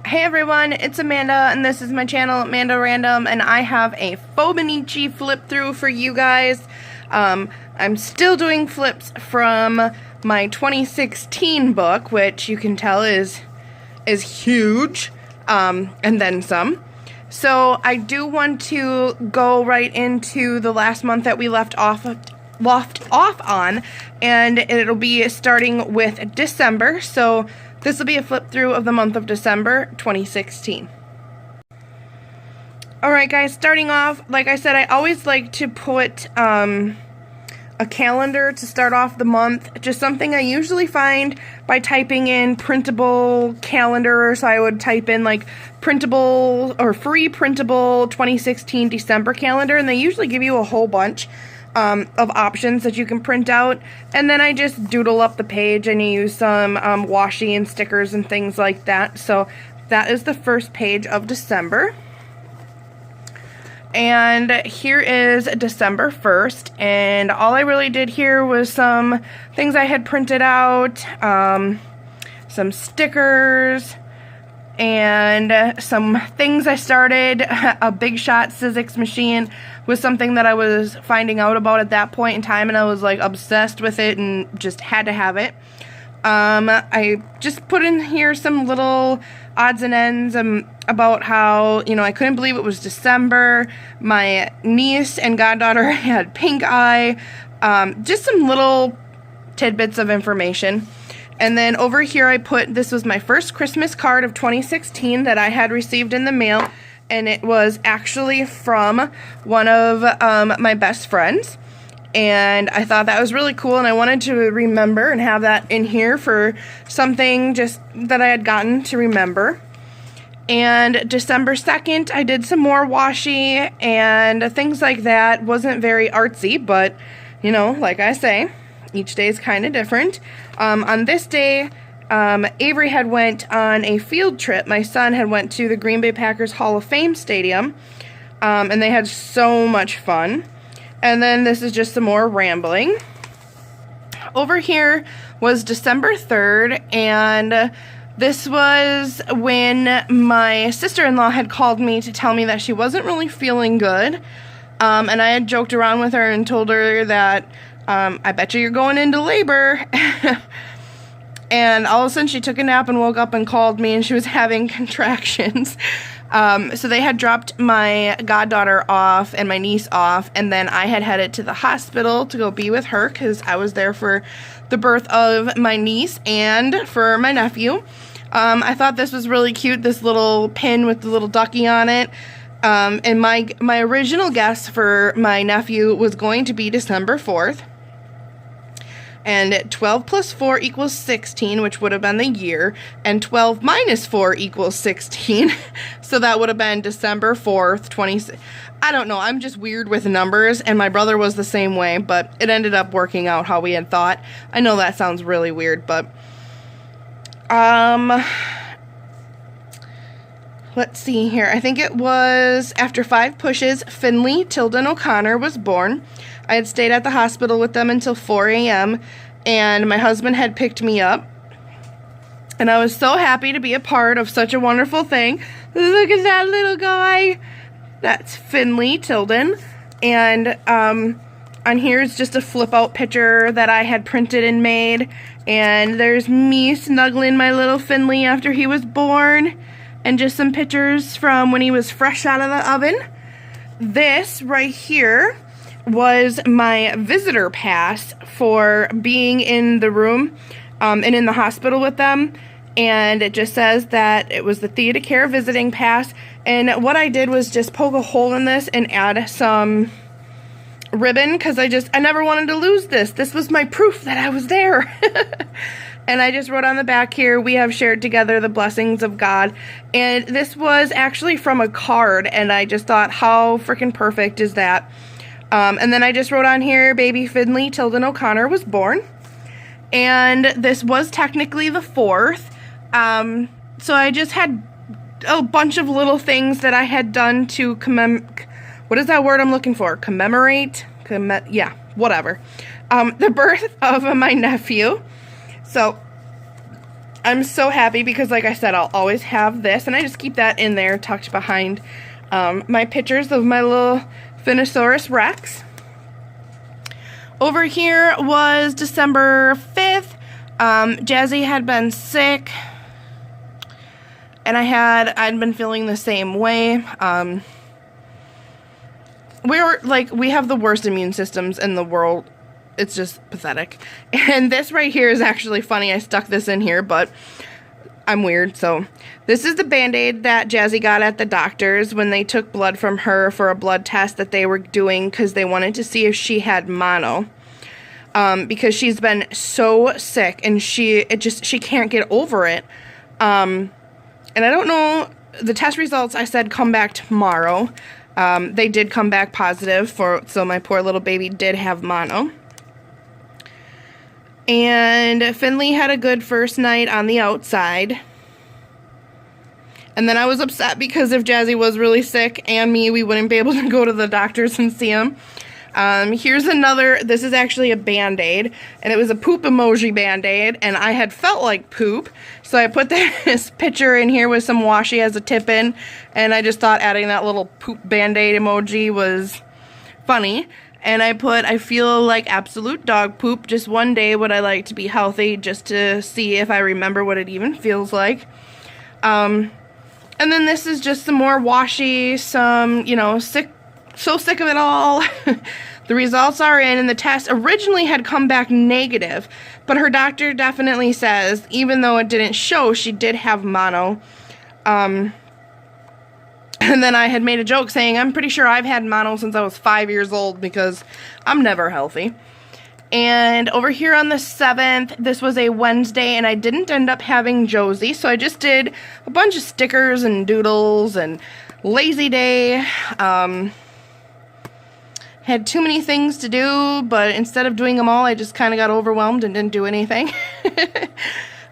Hey everyone, it's Amanda, and this is my channel, Amanda Random, and I have a Fauxbonichi flip through for you guys. I'm still doing flips from my 2016 book, which you can tell is huge, and then some. So I do want to go right into the last month that we left off on, and it'll be starting with December. So this will be a flip through of the month of December 2016. Alright guys, starting off, like I said, I always like to put a calendar to start off the month. Just something I usually find by typing in printable calendar. So I would type in like printable or free printable 2016 December calendar, and they usually give you a whole bunch of options that you can print out, and then I just doodle up the page and use some washi and stickers and things like that. So that is the first page of December, and here is December 1st, and all I really did here was some things I had printed out, some stickers, and some things I started. A Big Shot Sizzix machine was something that I was finding out about at that point in time, and I was like obsessed with it and just had to have it. I just put in here some little odds and ends about how, you know, I couldn't believe it was December. My niece and goddaughter had pink eye. Just some little tidbits of information. And then over here I put, this was my first Christmas card of 2016 that I had received in the mail, and it was actually from one of my best friends, and I thought that was really cool, and I wanted to remember and have that in here for something just that I had gotten to remember. And December 2nd I did some more washi and things like that. Wasn't very artsy, but you know, like I say, each day is kind of different. On this day, Avery had went on a field trip. My son had went to the Green Bay Packers Hall of Fame Stadium, and they had so much fun. And then this is just some more rambling. Over here was December 3rd, and this was when my sister-in-law had called me to tell me that she wasn't really feeling good. And I had joked around with her and told her that I bet you're going into labor. And all of a sudden she took a nap and woke up and called me, and she was having contractions. So they had dropped my goddaughter off and my niece off, and then I had headed to the hospital to go be with her because I was there for the birth of my niece and for my nephew. I thought this was really cute, this little pin with the little ducky on it. And my original guess for my nephew was going to be December 4th. And 12 plus 4 equals 16, which would have been the year, and 12 minus 4 equals 16, so that would have been December 4th, 20... I don't know, I'm just weird with numbers, and my brother was the same way, but it ended up working out how we had thought. I know that sounds really weird, but... let's see here. I think it was after 5 pushes, Finley, Tilden O'Connor was born. I had stayed at the hospital with them until 4 a.m. and my husband had picked me up. And I was so happy to be a part of such a wonderful thing. Look at that little guy. That's Finley, Tilden. And on here is just a flip out picture that I had printed and made. And there's me snuggling my little Finley after he was born. And just some pictures from when he was fresh out of the oven. This right here was my visitor pass for being in the room and in the hospital with them. And it just says that it was the Theater Care visiting pass. And what I did was just poke a hole in this and add some ribbon, because I never wanted to lose this. This was my proof that I was there. And I just wrote on the back here, we have shared together the blessings of God. And this was actually from a card, and I just thought, how freaking perfect is that? And then I just wrote on here, baby Finley Tilden O'Connor was born. And this was technically the 4th. So I just had a bunch of little things that I had done to what is that word I'm looking for? Commemorate? Yeah, whatever. The birth of my nephew. So I'm so happy because, like I said, I'll always have this, and I just keep that in there tucked behind my pictures of my little Finnosaurus Rex. Over here was December 5th. Jazzy had been sick, and I'd been feeling the same way. We have the worst immune systems in the world. It's just pathetic. And this right here is actually funny. I stuck this in here, but I'm weird. So this is the Band-Aid that Jazzy got at the doctor's when they took blood from her for a blood test that they were doing because they wanted to see if she had mono. Because she's been so sick and she can't get over it. And I don't know, the test results I said come back tomorrow. They did come back positive so my poor little baby did have mono. And Finley had a good first night on the outside. And then I was upset because if Jazzy was really sick and me, we wouldn't be able to go to the doctors and see him. Here's another, this is actually a Band-Aid, and it was a poop emoji Band-Aid, and I had felt like poop, so I put this picture in here with some washi as a tip-in, and I just thought adding that little poop Band-Aid emoji was funny, and I feel like absolute dog poop. Just one day would I like to be healthy, just to see if I remember what it even feels like. And then this is just some more washi, some, so sick of it all. The results are in, and the test originally had come back negative, but her doctor definitely says, even though it didn't show, she did have mono. And then I had made a joke saying, I'm pretty sure I've had mono since I was 5 years old because I'm never healthy. And over here on the 7th, this was a Wednesday, and I didn't end up having Josie, so I just did a bunch of stickers and doodles and lazy day. Had too many things to do, but instead of doing them all, I just kind of got overwhelmed and didn't do anything.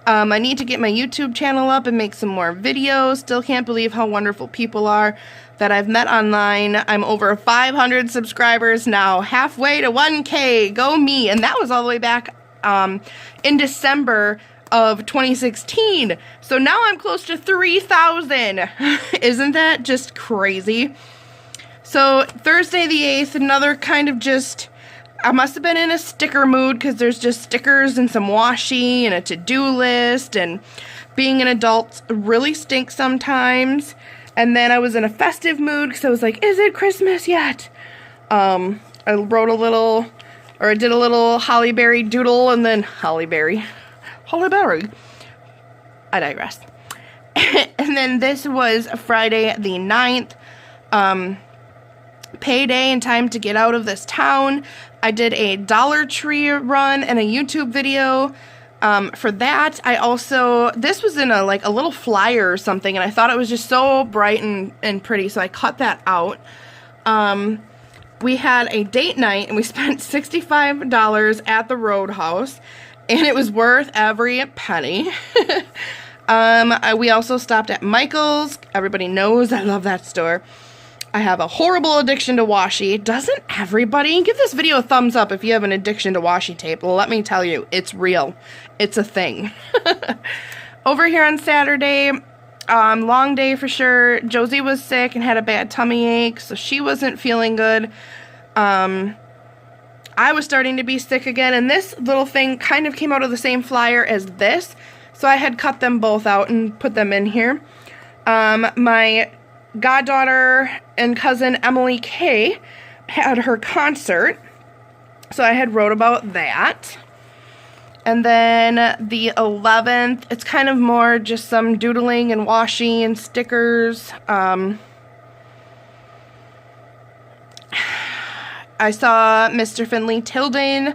I need to get my YouTube channel up and make some more videos. Still can't believe how wonderful people are that I've met online. I'm over 500 subscribers now, halfway to 1K. Go me! And that was all the way back in December of 2016. So now I'm close to 3,000. Isn't that just crazy? So Thursday the 8th, another kind of just, I must have been in a sticker mood because there's just stickers and some washi and a to-do list, and being an adult really stinks sometimes. And then I was in a festive mood because I was like, is it Christmas yet? I wrote a little, or I did a little hollyberry doodle, and then hollyberry. I digress. And then this was Friday the 9th. Payday and time to get out of this town. I did a Dollar Tree run and a YouTube video for that. I also, this was in a little flyer or something, and I thought it was just so bright and pretty, so I cut that out. We had a date night, and we spent $65 at the Roadhouse, and it was worth every penny. We also stopped at Michael's. Everybody knows I love that store. I have a horrible addiction to washi. Doesn't everybody? Give this video a thumbs up if you have an addiction to washi tape. Well, let me tell you, it's real. It's a thing. Over here on Saturday, long day for sure. Josie was sick and had a bad tummy ache, so she wasn't feeling good. I was starting to be sick again, and this little thing kind of came out of the same flyer as this, so I had cut them both out and put them in here. My goddaughter and cousin Emily Kay had her concert, so I had wrote about that. And then the 11th, it's kind of more just some doodling and washi and stickers. I saw Mr. Finley Tilden.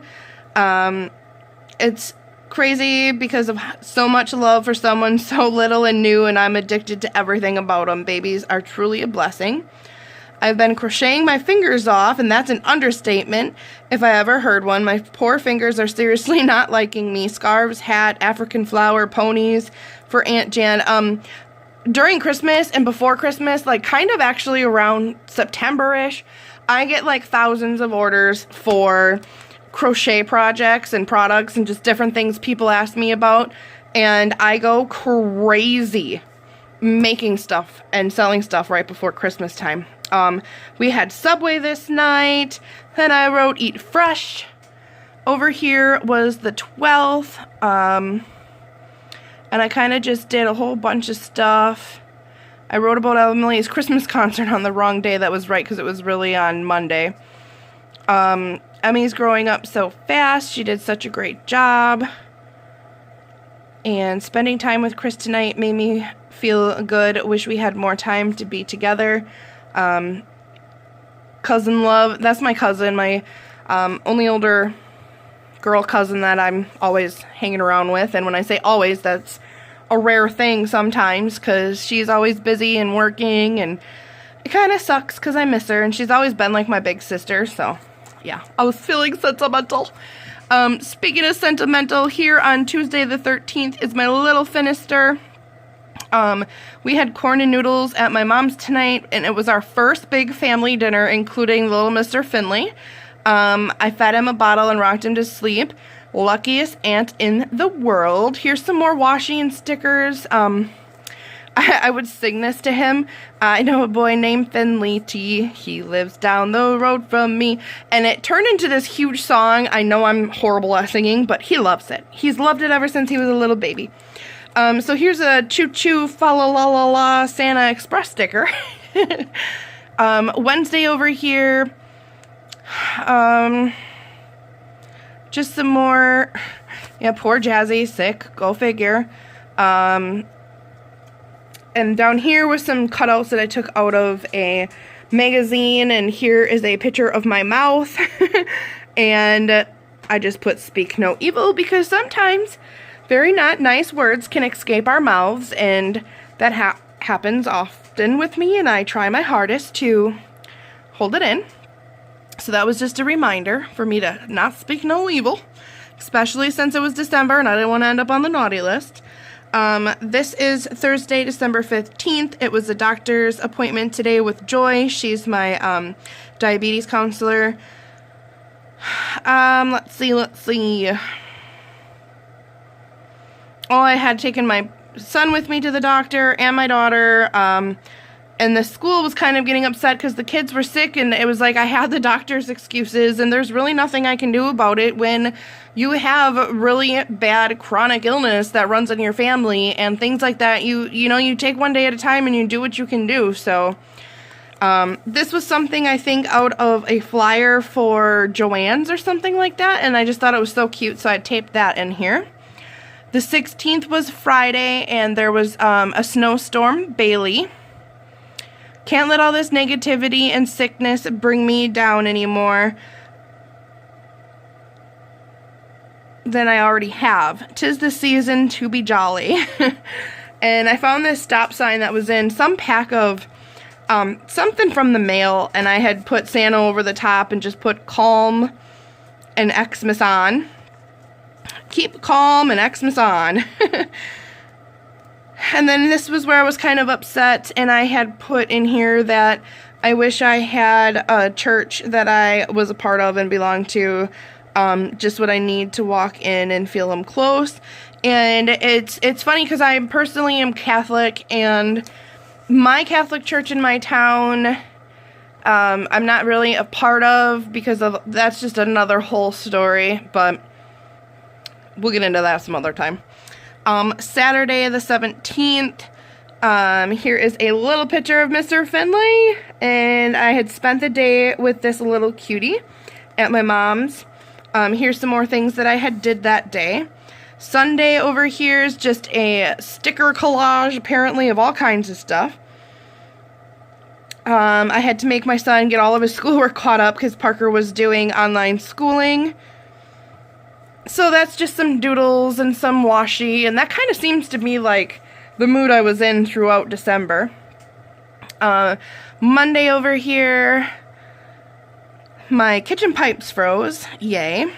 It's crazy because of so much love for someone so little and new, and I'm addicted to everything about them. Babies are truly a blessing. I've been crocheting my fingers off, and that's an understatement if I ever heard one. My poor fingers are seriously not liking me. Scarves, hat, African flower, ponies for Aunt Jan. During Christmas and before Christmas, kind of actually around September-ish, I get thousands of orders for crochet projects and products and just different things people ask me about, And I go crazy making stuff and selling stuff right before Christmas time. We had Subway this night. Then I wrote Eat Fresh. Over here was the 12th. And I kind of just did a whole bunch of stuff. I wrote about Emily's Christmas concert on the wrong day. That was right, because it was really on Monday. Emmy's growing up so fast. She did such a great job. And spending time with Chris tonight made me feel good. Wish we had more time to be together. Cousin love. That's my cousin, my only older girl cousin that I'm always hanging around with. And when I say always, that's a rare thing sometimes, because she's always busy and working, and it kind of sucks because I miss her, and she's always been like my big sister. So yeah, I was feeling sentimental. Speaking of sentimental, here on Tuesday the 13th is my little Finister. We had corn and noodles at my mom's tonight, and it was our first big family dinner, including little Mr. Finley. I fed him a bottle and rocked him to sleep. Luckiest aunt in the world. Here's some more washi and stickers. I would sing this to him. I know a boy named Finley T. He lives down the road from me. And it turned into this huge song. I know I'm horrible at singing, but he loves it. He's loved it ever since he was a little baby. So here's a choo-choo fa la la la la Santa Express sticker. Wednesday over here. Just some more. Yeah, poor Jazzy, sick. Go figure. And down here was some cutouts that I took out of a magazine, and here is a picture of my mouth. And I just put "speak no evil," because sometimes very not nice words can escape our mouths, and that happens often with me, and I try my hardest to hold it in. So that was just a reminder for me to not speak no evil, especially since it was December and I didn't want to end up on the naughty list. This is Thursday, December 15th. It was a doctor's appointment today with Joy. She's my diabetes counselor. Let's see. Oh, I had taken my son with me to the doctor and my daughter. And the school was kind of getting upset because the kids were sick, and it was like I had the doctor's excuses, and there's really nothing I can do about it when you have really bad chronic illness that runs in your family and things like that. You take one day at a time and you do what you can do. So this was something I think out of a flyer for Joann's or something like that, and I just thought it was so cute, so I taped that in here. The 16th was Friday, and there was a snowstorm, Bailey. Can't let all this negativity and sickness bring me down anymore than I already have. 'Tis the season to be jolly. And I found this stop sign that was in some pack of something from the mail, and I had put Santa over the top and just put calm and Xmas on. Keep calm and Xmas on. And then this was where I was kind of upset, and I had put in here that I wish I had a church that I was a part of and belonged to, just what I need to walk in and feel them close. And it's funny because I personally am Catholic, and my Catholic church in my town, I'm not really a part of, because of that's just another whole story, but we'll get into that some other time. Saturday the 17th, here is a little picture of Mr. Finley, and I had spent the day with this little cutie at my mom's. Here's some more things that I had did that day. Sunday over here is just a sticker collage, apparently, of all kinds of stuff. I had to make my son get all of his schoolwork caught up because Parker was doing online schooling. So that's just some doodles and some washi, and that kind of seems to be like the mood I was in throughout December. Monday over here, my kitchen pipes froze, yay.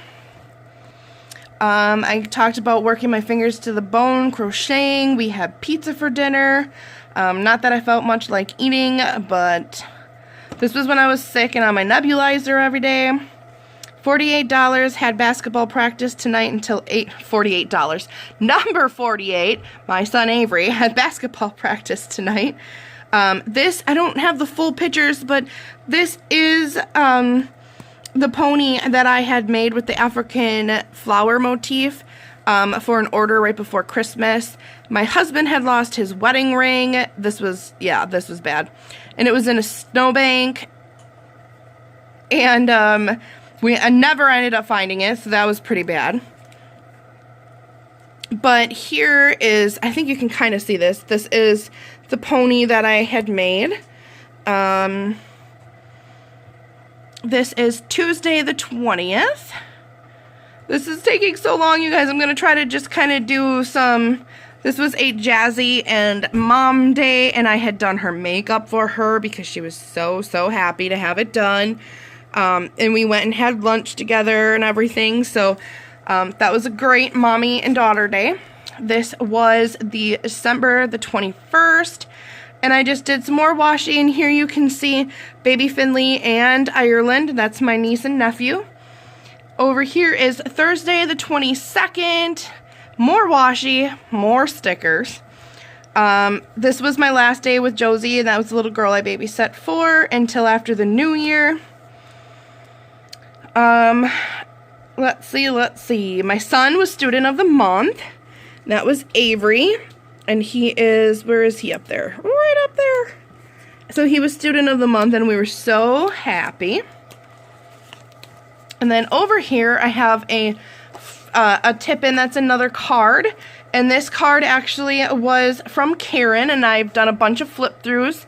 I talked about working my fingers to the bone, crocheting. We had pizza for dinner. Not that I felt much like eating, but this was when I was sick and on my nebulizer every day. $48, had basketball practice tonight until $48. Number 48, my son Avery, had basketball practice tonight. This, I don't have the full pictures, but this is the pony that I had made with the African flower motif for an order right before Christmas. My husband had lost his wedding ring. This was bad. And it was in a snowbank. And I never ended up finding it, so that was pretty bad. But here is, I think you can kind of see this. This is the pony that I had made. This is Tuesday the 20th. This is taking so long, you guys. I'm going to try to just kind of do some... This was a Jazzy and Mom Day, and I had done her makeup for her because she was so happy to have it done. And we went and had lunch together and everything, so that was a great mommy and daughter day. This was the December the 21st, and I just did some more washi, and here you can see baby Finley and Ireland. That's my niece and nephew. Over here is Thursday the 22nd, more washi, more stickers. This was my last day with Josie, and that was the little girl I babysat for until after the new year. Let's see. My son was student of the month. That was Avery. And he is, where is he up there? Right up there. So he was student of the month, and we were so happy. And then over here I have a tip-in. That's another card. And this card actually was from Karen, and I've done a bunch of flip-throughs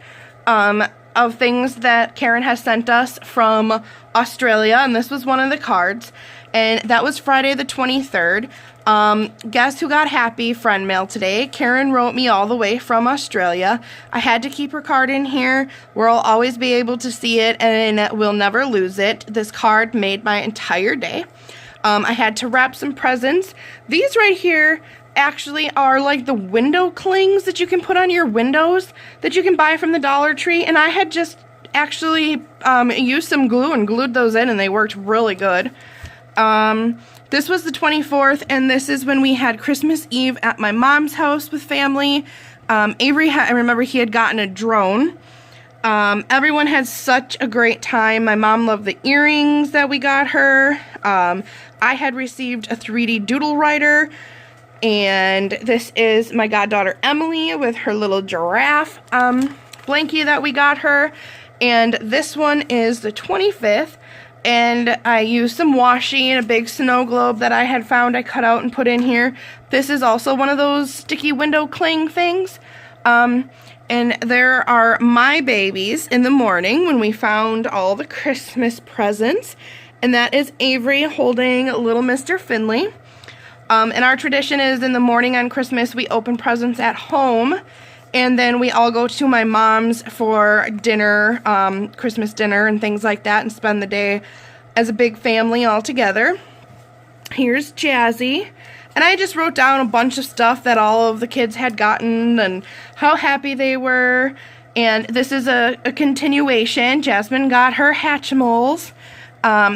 of things that Karen has sent us from Australia, and this was one of the cards, and that was Friday the 23rd. Guess who got happy friend mail today? Karen wrote me all the way from Australia. I had to keep her card in here where I'll always be able to see it, and we'll never lose it. This card made my entire day. I had to wrap some presents. These right here actually are like the window clings that you can put on your windows that you can buy from the Dollar Tree, and I had just actually used some glue and glued those in, and they worked really good. This was the 24th, and this is when we had Christmas Eve at my mom's house with family. Avery, I remember he had gotten a drone. Everyone had such a great time. My mom loved the earrings that we got her. I had received a 3D doodle writer. And this is my goddaughter Emily with her little giraffe blankie that we got her. And this one is the 25th. And I used some washi and a big snow globe that I had found. I cut out and put in here. This is also one of those sticky window cling things. And there are my babies in the morning when we found all the Christmas presents. And that is Avery holding little Mr. Finley. And our tradition is in the morning on Christmas, we open presents at home. And then we all go to my mom's for dinner, Christmas dinner and things like that, and spend the day as a big family all together. Here's Jazzy. And I just wrote down a bunch of stuff that all of the kids had gotten and how happy they were. And this is a continuation. Jasmine got her Hatchimals.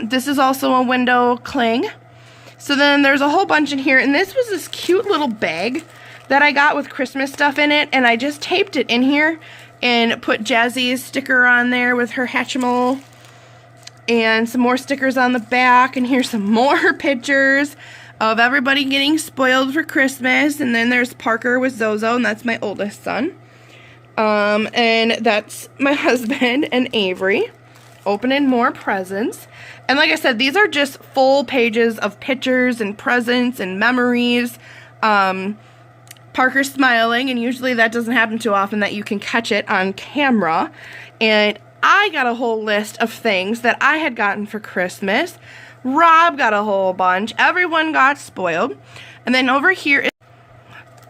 This is also a window cling. So then there's a whole bunch in here. And this was this cute little bag that I got with Christmas stuff in it. And I just taped it in here and put Jazzy's sticker on there with her Hatchimal. And some more stickers on the back. And here's some more pictures of everybody getting spoiled for Christmas. And then there's Parker with Zozo, and that's my oldest son. And that's my husband and Avery opening more presents. And like I said, these are just full pages of pictures and presents and memories. Parker's smiling, and usually that doesn't happen too often that you can catch it on camera. And I got a whole list of things that I had gotten for Christmas. Rob got a whole bunch. Everyone got spoiled. And then over here is...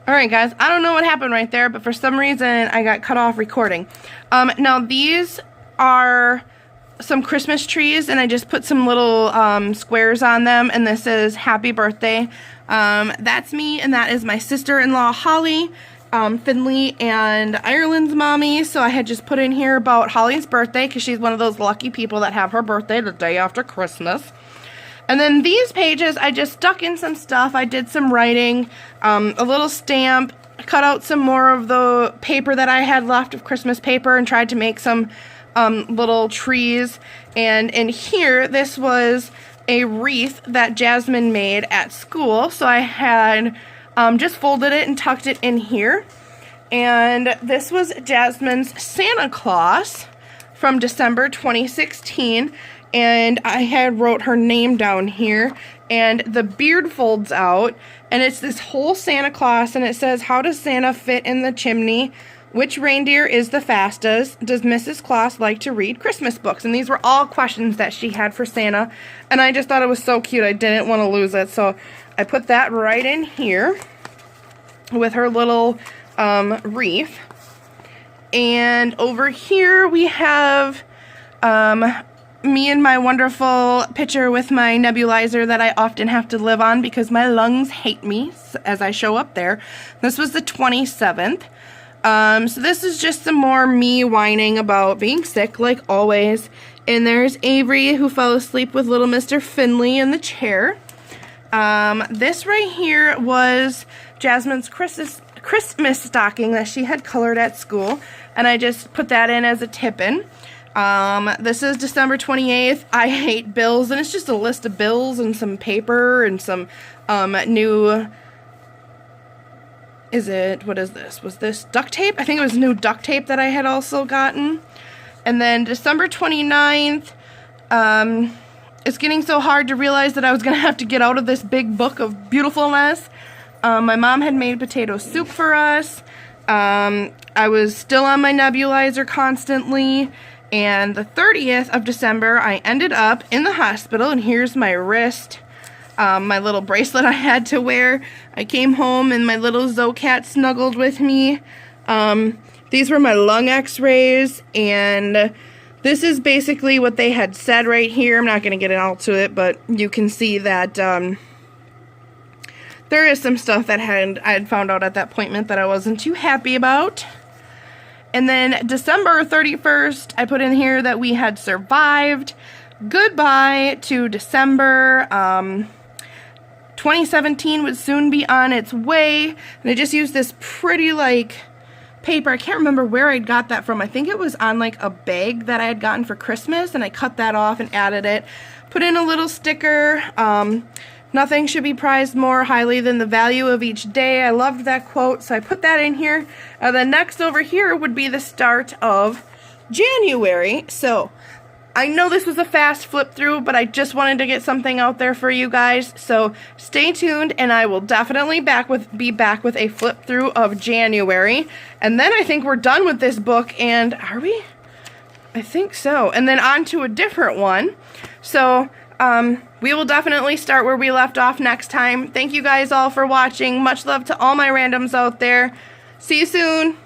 Alright guys, I don't know what happened right there, but for some reason I got cut off recording. Now these are some Christmas trees, and I just put some little squares on them, and this is Happy Birthday. That's me, and that is my sister-in-law Holly, Finley and Ireland's mommy. So I had just put in here about Holly's birthday because she's one of those lucky people that have her birthday the day after Christmas. And then these pages, I just stuck in some stuff. I did some writing, a little stamp, cut out some more of the paper that I had left of Christmas paper and tried to make some little trees. And in here, this was a wreath that Jasmine made at school. So I had just folded it and tucked it in here. And this was Jasmine's Santa Claus from December 2016. And I had wrote her name down here, and the beard folds out, and it's this whole Santa Claus, and it says, how does Santa fit in the chimney? Which reindeer is the fastest? Does Mrs. Claus like to read Christmas books? And these were all questions that she had for Santa, and I just thought it was so cute. I didn't want to lose it, so I put that right in here with her little wreath. And over here we have me and my wonderful picture with my nebulizer that I often have to live on because my lungs hate me as I show up there. This was the 27th. So this is just some more me whining about being sick, like always. And there's Avery, who fell asleep with little Mr. Finley in the chair. This right here was Jasmine's Christmas stocking that she had colored at school, and I just put that in as a tip-in. This is December 28th. I hate bills, and it's just a list of bills and some paper and some new, what is this? Was this duct tape? I think it was new duct tape that I had also gotten. And then December 29th, it's getting so hard to realize that I was going to have to get out of this big book of beautifulness. My mom had made potato soup for us. I was still on my nebulizer constantly. And the 30th of December, I ended up in the hospital, and here's my wrist, my little bracelet I had to wear. I came home, and my little Zocat snuggled with me. These were my lung x-rays, and this is basically what they had said right here. I'm not going to get all to it, but you can see that there is some stuff that I had found out at that appointment that I wasn't too happy about. And then December 31st, I put in here that we had survived. Goodbye to December. 2017 would soon be on its way. And I just used this pretty, paper. I can't remember where I got that from. I think it was on, a bag that I had gotten for Christmas. And I cut that off and added it. Put in a little sticker. Nothing should be prized more highly than the value of each day. I loved that quote, so I put that in here. Then next over here would be the start of January. So I know this was a fast flip through, but I just wanted to get something out there for you guys. So stay tuned, and I will definitely be back with a flip through of January. And then I think we're done with this book, and are we? I think so. And then on to a different one. So we will definitely start where we left off next time. Thank you guys all for watching. Much love to all my randoms out there. See you soon.